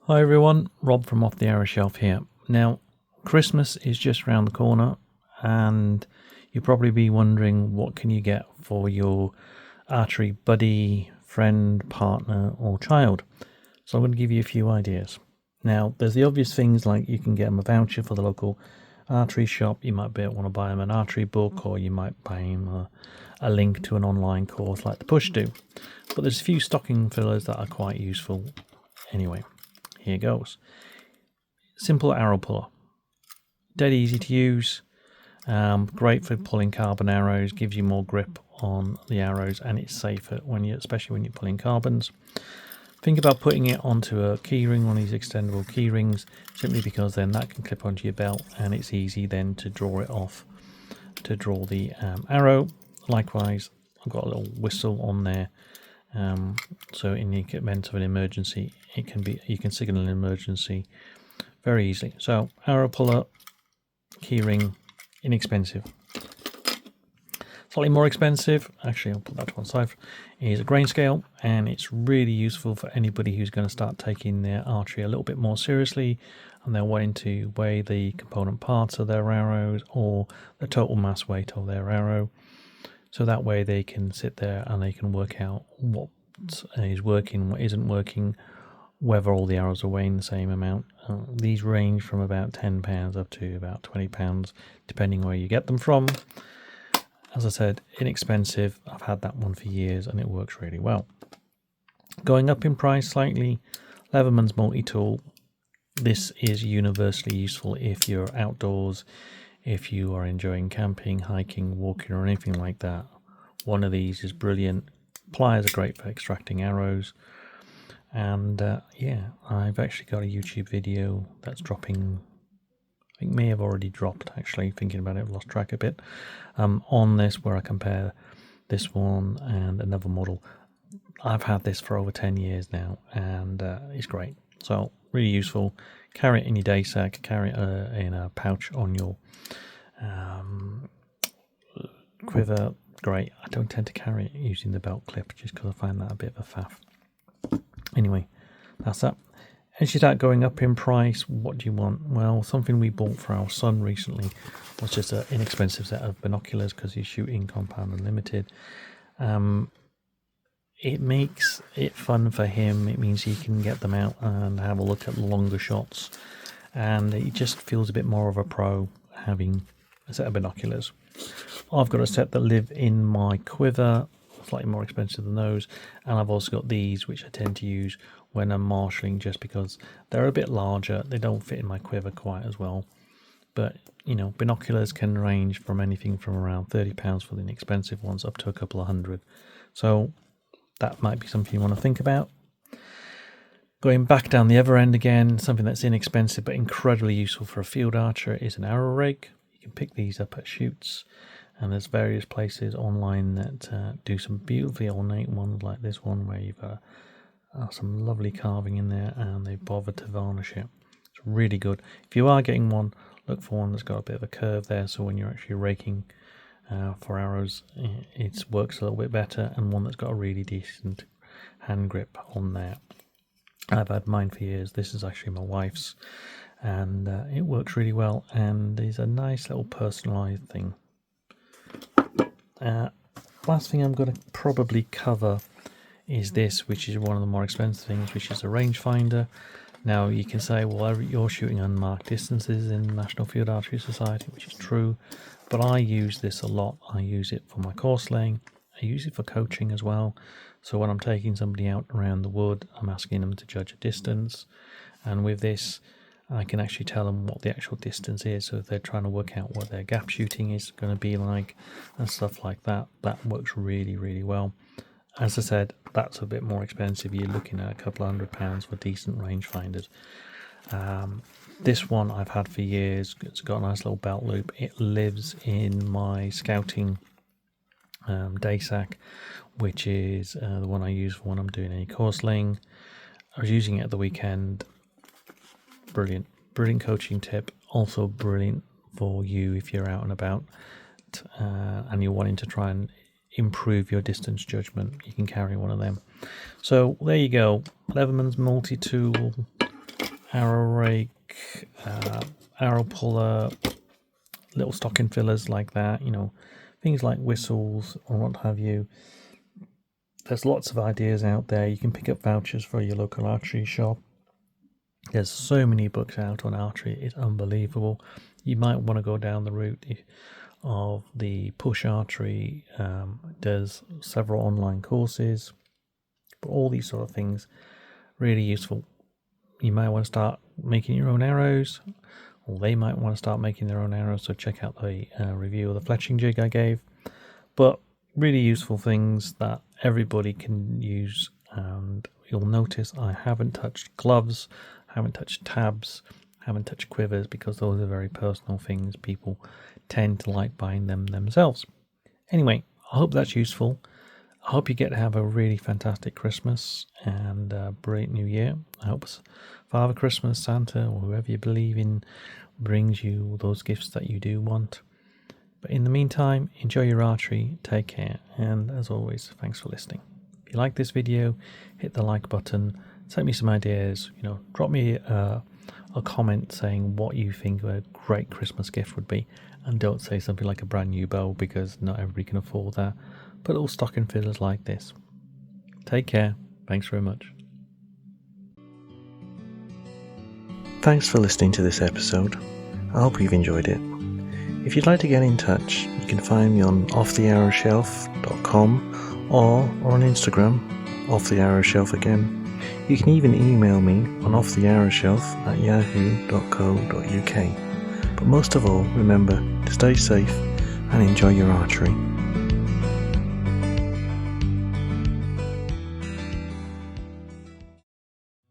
Hi everyone, Rob from Off the Arrow Shelf here. Now, Christmas is just around the corner and you'll probably be wondering what can you get for your archery buddy, friend, partner or child. So I'm going to give you a few ideas. Now, there's the obvious things like you can get them a voucher for the local archery shop. You might want to buy them an archery book, or you might buy them a link to an online course like the Push do. But there's a few stocking fillers that are quite useful anyway. Here goes. Simple arrow puller. Dead easy to use. Great for pulling carbon arrows. Gives you more grip on the arrows, and it's safer especially when you're pulling carbons. Think about putting it onto a keyring, one of these extendable key rings, simply because then that can clip onto your belt, and it's easy then to draw it off to draw the arrow. Likewise, I've got a little whistle on there. So in the event of an emergency, you can signal an emergency very easily. So arrow puller, keyring, inexpensive. Slightly more expensive, actually I'll put that to one side, is a grain scale, and it's really useful for anybody who's going to start taking their archery a little bit more seriously and they're wanting to weigh the component parts of their arrows or the total mass weight of their arrow. So that way they can sit there and they can work out what is working, what isn't working, whether all the arrows are weighing the same amount. These range from about £10 up to about £20, depending where you get them from. As I said, inexpensive. I've had that one for years and it works really well. Going up in price slightly, Leatherman's multi-tool. This is universally useful if you're outdoors, if you are enjoying camping, hiking, walking or anything like that. One of these is brilliant. Pliers are great for extracting arrows. And yeah, I've actually got a YouTube video that's dropping, I think may have already dropped actually, thinking about it, I've lost track a bit, on this, where I compare this one and another model. I've had this for over 10 years now and it's great. So really useful. Carry it in your day sack, carry it in a pouch on your quiver. Great. I don't tend to carry it using the belt clip just because I find that a bit of a faff. Anyway, that's that. As you start going up in price, what do you want? Well, something we bought for our son recently was just an inexpensive set of binoculars because he's shooting compound and limited. It makes it fun for him. It means he can get them out and have a look at longer shots, and he just feels a bit more of a pro having a set of binoculars. I've got a set that live in my quiver, slightly more expensive than those, and I've also got these which I tend to use when I'm marshalling just because they're a bit larger. They don't fit in my quiver quite as well, but you know, binoculars can range from anything from around £30 for the inexpensive ones up to a couple of hundred, so that might be something you want to think about. Going back down the other end again, something that's inexpensive but incredibly useful for a field archer is an arrow rig. You can pick these up at shoots, and there's various places online that do some beautifully ornate ones like this one, where you've got some lovely carving in there and they bother to varnish it. It's really good. If you are getting one, look for one that's got a bit of a curve there, so when you're actually raking for arrows, it works a little bit better, and one that's got a really decent hand grip on there. I've had mine for years. This is actually my wife's, and it works really well and is a nice little personalized thing. Last thing I'm going to probably cover is this, which is one of the more expensive things, which is a rangefinder. Now you can say, well, you're shooting unmarked distances in the National Field Archery Society, which is true, but I use this a lot. I use it for my course laying. I use it for coaching as well. So when I'm taking somebody out around the wood, I'm asking them to judge a distance, and with this I can actually tell them what the actual distance is. So if they're trying to work out what their gap shooting is going to be like and stuff like that, that works really, really well. As I said, that's a bit more expensive. You're looking at a couple of £100 for decent rangefinders. This one I've had for years. It's got a nice little belt loop. It lives in my scouting day sack, which is the one I use for when I'm doing any course laying. I was using it at the weekend. Brilliant coaching tip. Also brilliant for you if you're out and about and you're wanting to try and improve your distance judgment. You can carry one of them. So there you go, Leatherman's multi-tool arrow rake, arrow puller, little stocking fillers like that, you know, things like whistles or what have you. There's lots of ideas out there. You can pick up vouchers for your local archery shop. There's so many books out on archery, it's unbelievable. You might want to go down the route of the push archery. There's several online courses, but all these sort of things really useful. You might want to start making your own arrows, or they might want to start making their own arrows, so check out the review of the fletching jig I gave. But really useful things that everybody can use. And you'll notice I haven't touched gloves, haven't touched tabs, haven't touched quivers, because those are very personal things. People tend to like buying them themselves. Anyway, I hope that's useful. I hope you get to have a really fantastic Christmas and a brilliant New Year. I hope Father Christmas, Santa, or whoever you believe in brings you those gifts that you do want. But in the meantime, enjoy your archery, take care, and as always, thanks for listening. If you like this video, hit the like button, send me some ideas, you know, drop me a comment saying what you think a great Christmas gift would be, and don't say something like a brand new bow, because not everybody can afford that, but little stocking fillers like this. Take care, thanks very much. Thanks for listening to this episode. I hope you've enjoyed it. If you'd like to get in touch, you can find me on offthearrowshelf.com or on Instagram, offthearrowshelf again. You can even email me on offthearrowshelf@yahoo.co.uk. But most of all, remember to stay safe and enjoy your archery.